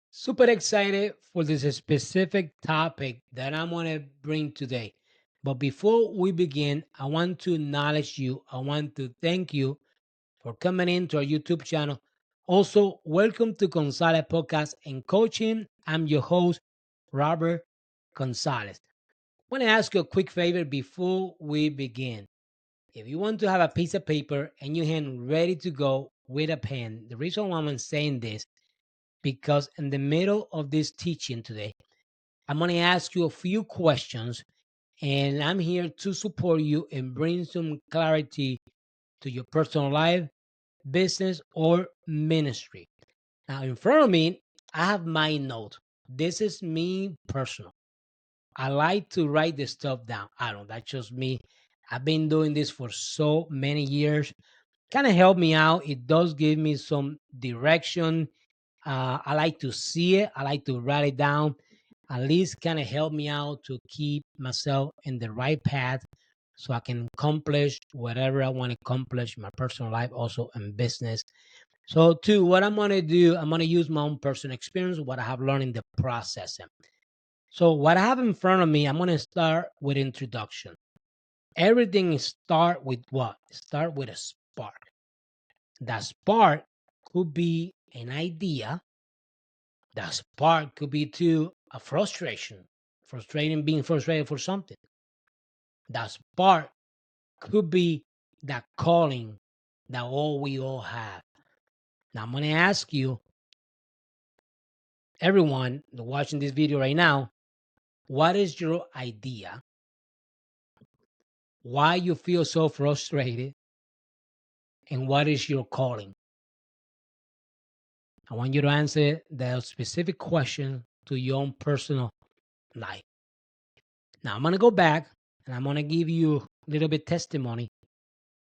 Super excited for this specific topic that I'm going to bring today. But before we begin, I want to acknowledge you. I want to thank you for coming into our YouTube channel. Also, welcome to Gonzalez Podcast and Coaching. I'm your host, Robert Gonzalez. I want to ask you a quick favor before we begin. If you want to have a piece of paper and your hand ready to go with a pen, the reason why I'm saying this because in the middle of this teaching today, I'm going to ask you a few questions and I'm here to support you and bring some clarity to your personal life, business, or ministry. Now, in front of me, I have my note. This is me personal. I like to write this stuff down. I don't, that's just me. I've been doing this for so many years. Kind of help me out. It does give me some direction. I like to see it. I like to write it down. At least kind of help me out to keep myself in the right path so I can accomplish whatever I want to accomplish in my personal life, also in business. So, two, what I'm going to do, I'm going to use my own personal experience, what I have learned in the process. So, what I have in front of me, I'm going to start with introduction. Everything start with what? Start with a spark. That spark could be an idea. That spark could be to a frustration, being frustrated for something. That spark could be that calling that all we all have. Now I'm gonna ask you, everyone watching this video right now, what is your idea? Why you feel so frustrated? And what is your calling? I want you to answer the specific question to your own personal life. Now I'm gonna go back and I'm gonna give you a little bit testimony,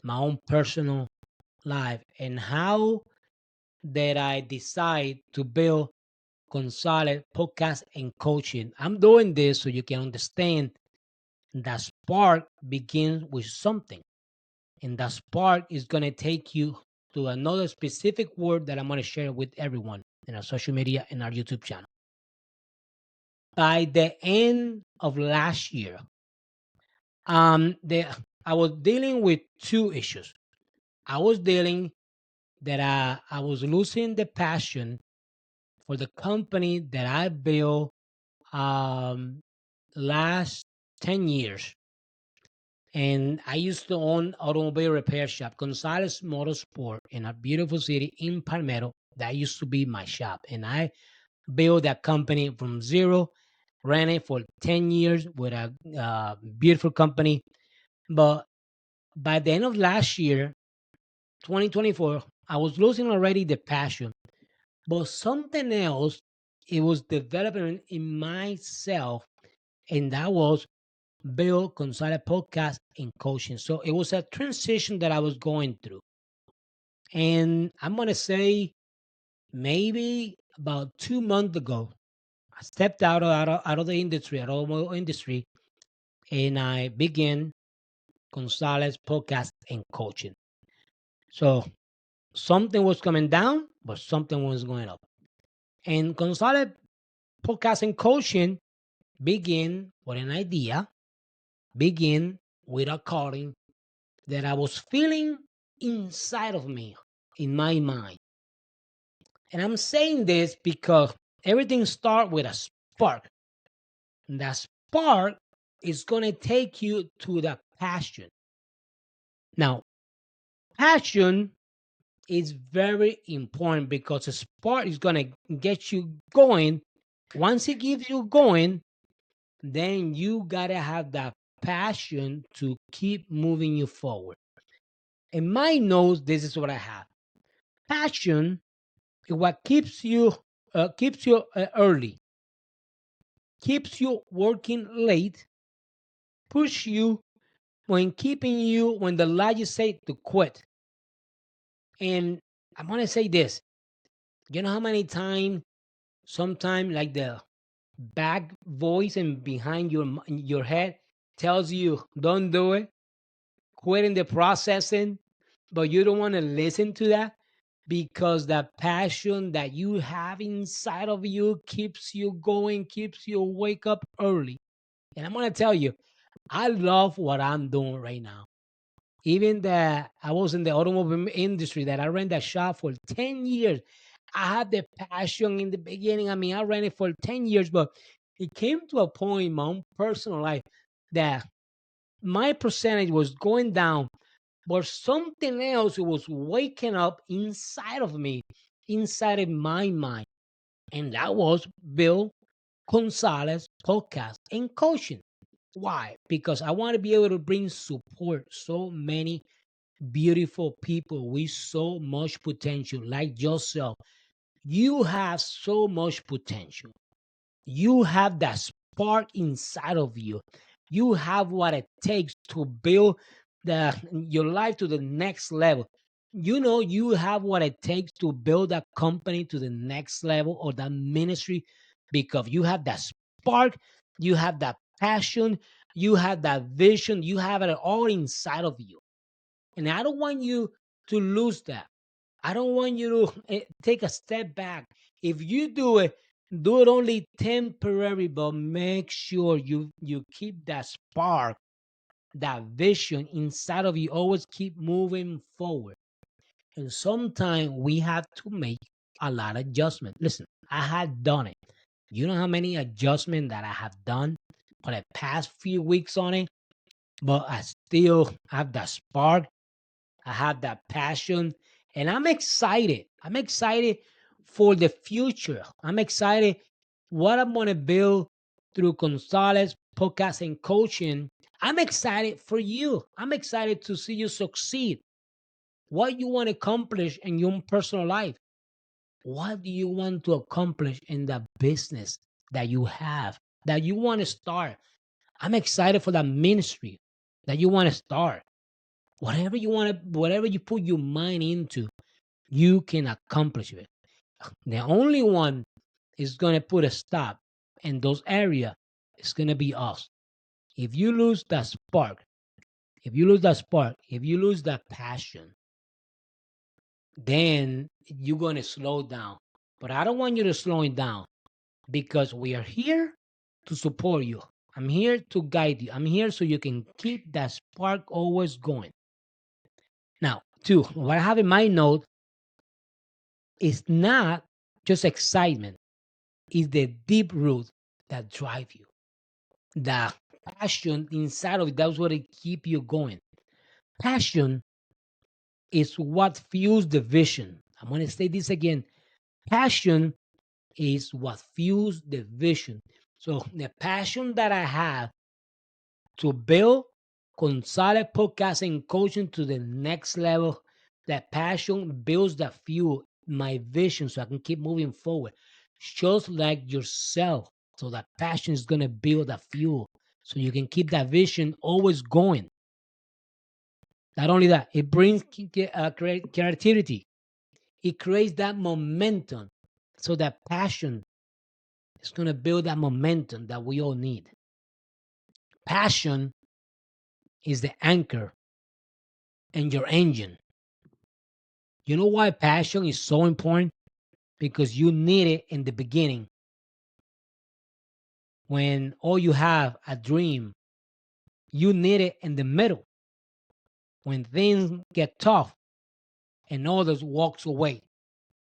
my own personal life, and how did I decide to build Gonzalez podcast and coaching. I'm doing this so you can understand that spark begins with something, and that spark is gonna take you to another specific word that I'm gonna share with everyone in our social media and our YouTube channel. By the end of last year, the I was dealing with two issues. I was dealing that I was losing the passion for the company that I built um, last 10 years. And I used to own automobile repair shop, Gonzalez Motorsport, in a beautiful city in Palmetto. That used to be my shop. And I built that company from zero, ran it for 10 years with a beautiful company. But by the end of last year, 2024, I was losing already the passion. But something else, it was developing in myself, and that was Bill Gonzalez podcast and coaching. So it was a transition that I was going through. And I'm going to say maybe about 2 months ago, I stepped out of the industry, out of the industry, and I began Gonzalez podcast and coaching. So something was coming down, but something was going up. And Gonzalez podcast and coaching begin with an idea, begin with a calling that I was feeling inside of me, in my mind. And I'm saying this because everything starts with a spark. And that spark is going to take you to the passion. Now, passion is very important because the spark is going to get you going. Once it gives you going, then you got to have that passion to keep moving you forward. In my nose, this is what I have. Passion is what keeps you early, keeps you working late, push you when keeping you when the light say to quit. And I'm gonna say this. You know how many times, sometimes like the back voice and behind your head tells you don't do it, quit in the processing, but you don't want to listen to that. because that passion that you have inside of you keeps you going, keeps you wake up early. And I'm going to tell you, I love what I'm doing right now. Even that I was in the automobile industry, that I ran that shop for 10 years. I had the passion in the beginning. I mean, I ran it for 10 years, but it came to a point in my own personal life that my percentage was going down, but something else was waking up inside of me, inside of my mind. And that was Bill Gonzalez podcast and coaching. Why? Because I want to be able to bring support so many beautiful people with so much potential, like yourself. You have so much potential. You have that spark inside of you. You have what it takes to build your life to the next level. You know, you have what it takes to build a company to the next level, or that ministry, because you have that spark, you have that passion, you have that vision, you have it all inside of you. And I don't want you to lose that. I don't want you to take a step back. If you do it only temporary, but make sure you keep that spark, that vision inside of you. Always keep moving forward. And sometimes we have to make a lot of adjustment. Listen, I had done it. You know how many adjustments that I have done for the past few weeks on it, but I still have that spark. I have that passion, and I'm excited. I'm excited for the future. I'm excited what I'm going to build through Gonzalez podcast and coaching. I'm excited for you. I'm excited to see you succeed. What you want to accomplish in your personal life. What do you want to accomplish in the business that you have, that you want to start? I'm excited for that ministry that you want to start. Whatever you want to, whatever you put your mind into, you can accomplish it. The only one is going to put a stop in those areas is going to be us. If you lose that spark, if you lose that spark, if you lose that passion, then you're going to slow down. But I don't want you to slow it down, because we are here to support you. I'm here to guide you. I'm here so you can keep that spark always going. Now, two, what I have in my note is not just excitement, it's the deep root that drive you. The passion inside of it, that's what it keep you going. Passion is what fuels the vision. I'm going to say this again. Passion is what fuels the vision. So the passion that I have to build Gonzalez podcast and coaching to the next level, that passion builds the fuel, my vision, so I can keep moving forward. Just like yourself. So that passion is going to build the fuel so you can keep that vision always going. Not only that, it brings creativity. It creates that momentum. So that passion is going to build that momentum that we all need. Passion is the anchor and your engine. You know why passion is so important? Because you need it in the beginning when all you have a dream. You need it in the middle when things get tough and others walks away.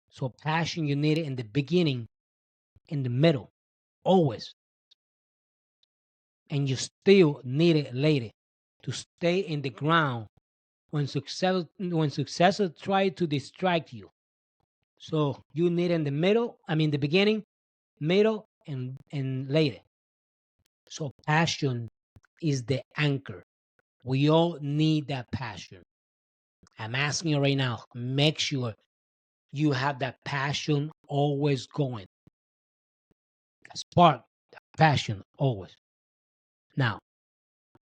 So passion, you need it in the beginning, in the middle, always. And you still need it later to stay in the ground when successors try to distract you. So you need in the middle, I mean the beginning, middle, and later. So passion is the anchor. We all need that passion. I'm asking you right now, make sure you have that passion always going. That spark, that passion always. Now,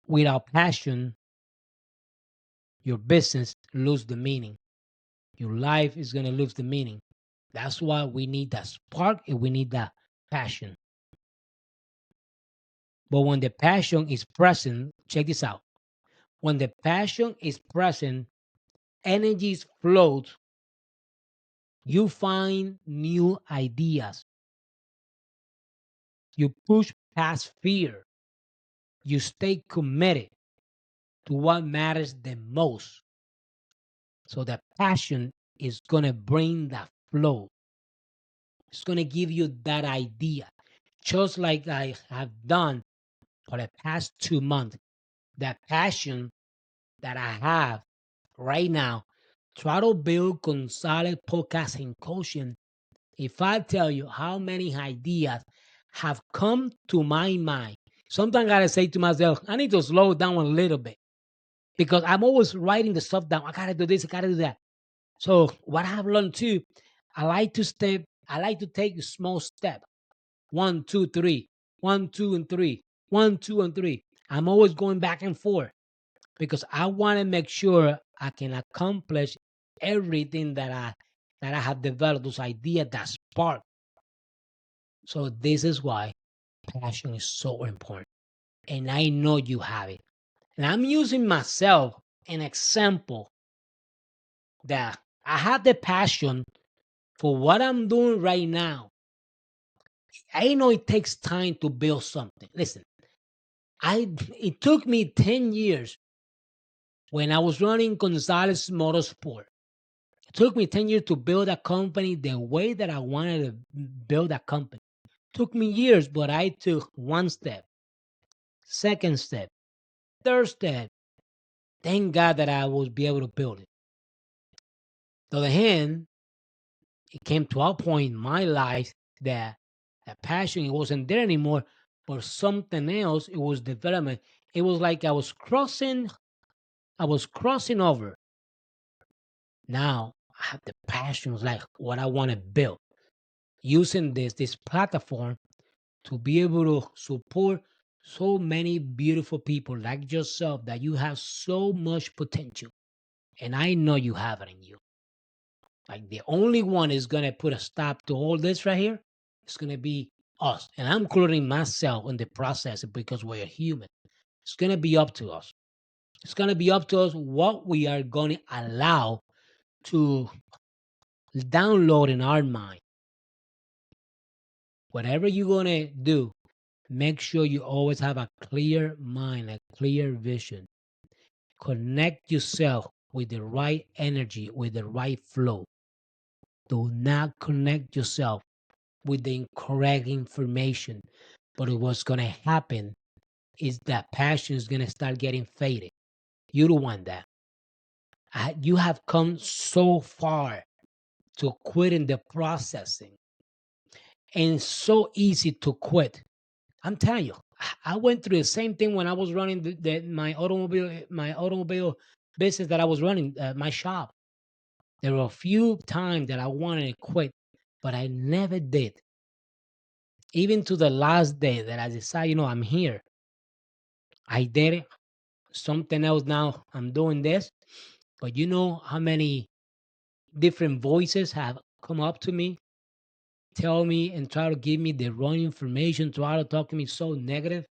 without passion, your business lose the meaning. Your life is gonna lose the meaning. That's why we need that spark and we need that passion. But when the passion is present, check this out. When the passion is present, energies float You find new ideas. You push past fear. You stay committed to what matters the most. So the passion is going to bring that flow. It's going to give you that idea. Just like I have done for the past 2 months, that passion that I have right now, try to build Gonzalez podcasting coaching. If I tell you how many ideas have come to my mind, sometimes I gotta say to myself, I need to slow down a little bit because I'm always writing the stuff down. I gotta do this, I gotta do that. So what I have learned too, I like to take a small step. 1, 2, 3, 1, 2, and 3, 1, 2, and 3. I'm always going back and forth because I want to make sure I can accomplish everything that I have developed, those ideas that spark. So this is why passion is so important. And I know you have it. And I'm using myself an example that I have the passion for what I'm doing right now. I know it takes time to build something. Listen, it took me 10 years when I was running Gonzalez Motorsport. It took me 10 years to build a company the way that I wanted to build a company. It took me years, but I took one step, second step, third step. Thank God that I was be able to build it. On the other hand, it came to a point in my life that the passion it wasn't there anymore, but something else. It was development. It was like I was crossing over. Now I have the passion, like what I want to build. Using this platform to be able to support so many beautiful people like yourself that you have so much potential. And I know you have it in you. Like the only one is gonna put a stop to all this right here. It's gonna be us. And I'm including myself in the process because we're human. It's gonna be up to us. It's gonna be up to us what we are gonna allow to download in our mind. Whatever you're gonna do, make sure you always have a clear mind, a clear vision. Connect yourself with the right energy, with the right flow. Do not connect yourself with the incorrect information. But what's going to happen is that passion is going to start getting faded. You don't want that. You have come so far to quitting the processing. And it's so easy to quit. I'm telling you, I went through the same thing when I was running my automobile business that I was running, my shop. There were a few times that I wanted to quit, but I never did. Even to the last day that I decided, I'm here. I did it. Something else now. I'm doing this. But you know how many different voices have come up to me, tell me, and try to give me the wrong information, try to talk to me so negative.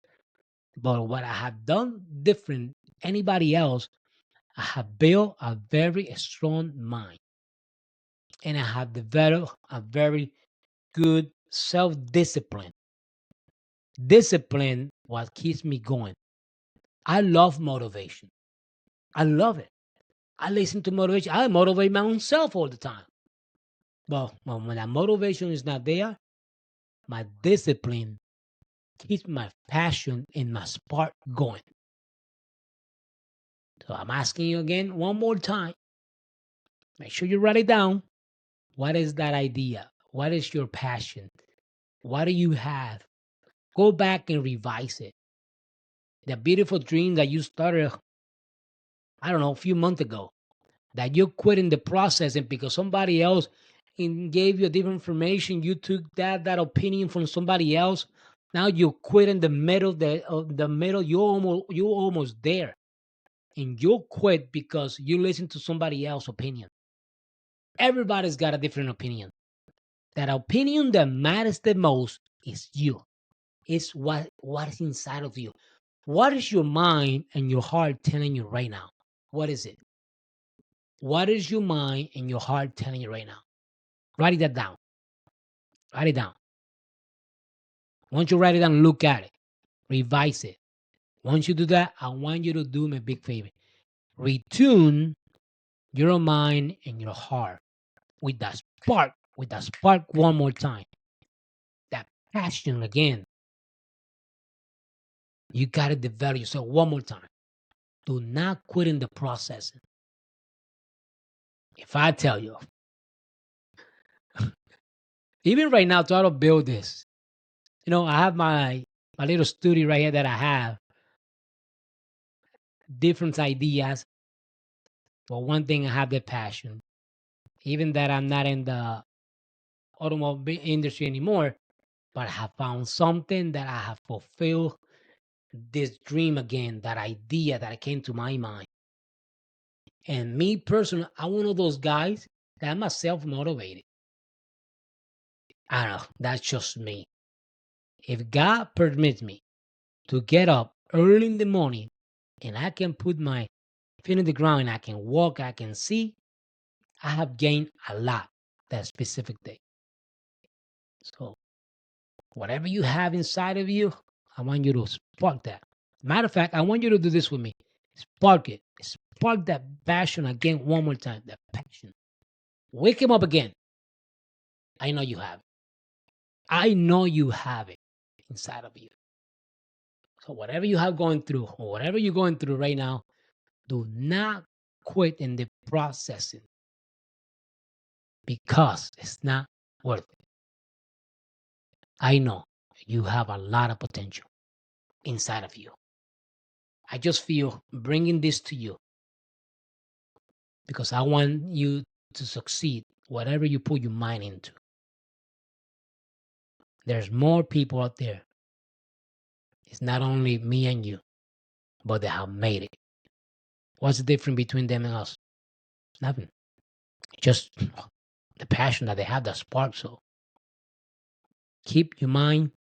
But what I have done different anybody else, I have built a very strong mind. And I have developed a very good self-discipline. Discipline what keeps me going. I love motivation. I love it. I listen to motivation. I motivate my own self all the time. But when that motivation is not there, my discipline keeps my passion and my spark going. So I'm asking you again one more time. Make sure you write it down. What is that idea? What is your passion? What do you have? Go back and revise it. The beautiful dream that you started, I don't know, a few months ago, that you quit in the process and because somebody else gave you different information, you took that opinion from somebody else. Now you quit in the middle. The middle, you almost there, and you quit because you listen to somebody else's opinion. Everybody's got a different opinion. That opinion that matters the most is you. It's what is inside of you. What is your mind and your heart telling you right now? What is it? What is your mind and your heart telling you right now? Write that down. Write it down. Once you write it down, look at it. Revise it. Once you do that, I want you to do me a big favor. Retune your mind and your heart with that spark one more time. That passion again. You got to develop yourself one more time. Do not quit in the process. If I tell you, even right now, try to build this. I have my little studio right here that I have different ideas. But one thing, I have the passion. Even that I'm not in the automobile industry anymore, but I have found something that I have fulfilled this dream again, that idea that came to my mind. And me personally, I'm one of those guys that I'm self motivated. I don't know. That's just me. If God permits me to get up early in the morning and I can put my feet in the ground and I can walk, I can see, I have gained a lot that specific day. So, whatever you have inside of you, I want you to spark that. Matter of fact, I want you to do this with me. Spark it. Spark that passion again one more time. That passion. Wake him up again. I know you have it. I know you have it inside of you. So whatever you have going through, or whatever you're going through right now, do not quit in the processing, because it's not worth it. I know you have a lot of potential inside of you. I just feel bringing this to you because I want you to succeed whatever you put your mind into. There's more people out there. It's not only me and you, but they have made it. What's the difference between them and us? Nothing. Just the passion that they have, that spark. So keep your mind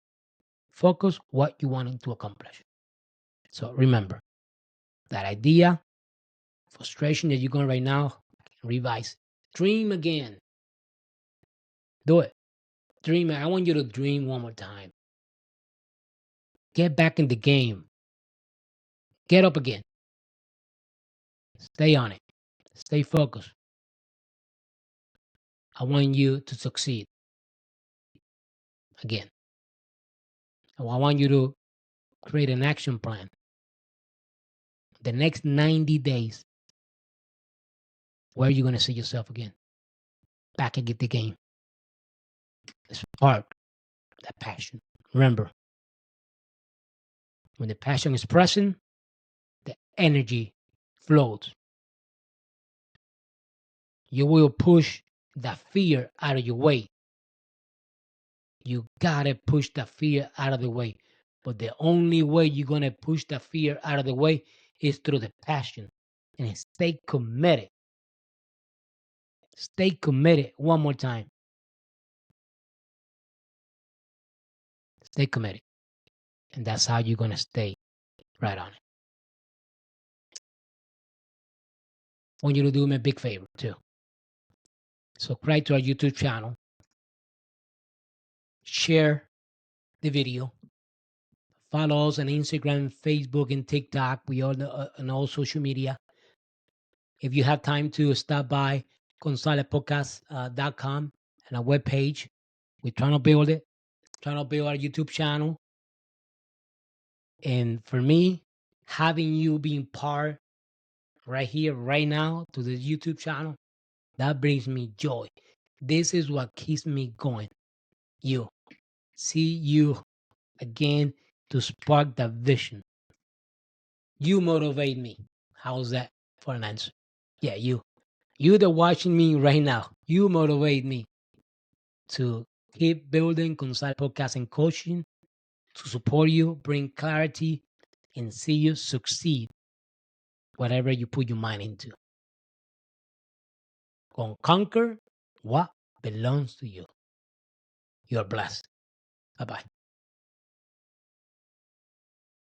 focused what you want to accomplish. So remember that idea, frustration that you're going right now, revise. Dream again. Do it. Dream. I want you to dream one more time. Get back in the game. Get up again. Stay on it. Stay focused. I want you to succeed again. I want you to create an action plan. The next 90 days, where are you going to see yourself again? Back and get the game. Spark that passion. Remember, when the passion is present, the energy flows. You will push the fear out of your way. You gotta push the fear out of the way. But the only way you're gonna push the fear out of the way is through the passion. And stay committed. Stay committed. One more time. Stay committed. And that's how you're gonna stay right on it. I want you to do me a big favor too. Subscribe to our YouTube channel. Share the video. Follow us on Instagram, Facebook, and TikTok. We are on all social media. If you have time to stop by gonzalezpodcast.com and our webpage, we're trying to build it, trying to build our YouTube channel. And for me, having you being part right here, right now to the YouTube channel, that brings me joy. This is what keeps me going. You. See you again to spark that vision. You motivate me. How's that for an answer? Yeah, you. You that watching me right now, you motivate me to keep building Gonzalez Podcast and Coaching, to support you, bring clarity, and see you succeed whatever you put your mind into. Conquer what belongs to you. You're blessed. Bye-bye.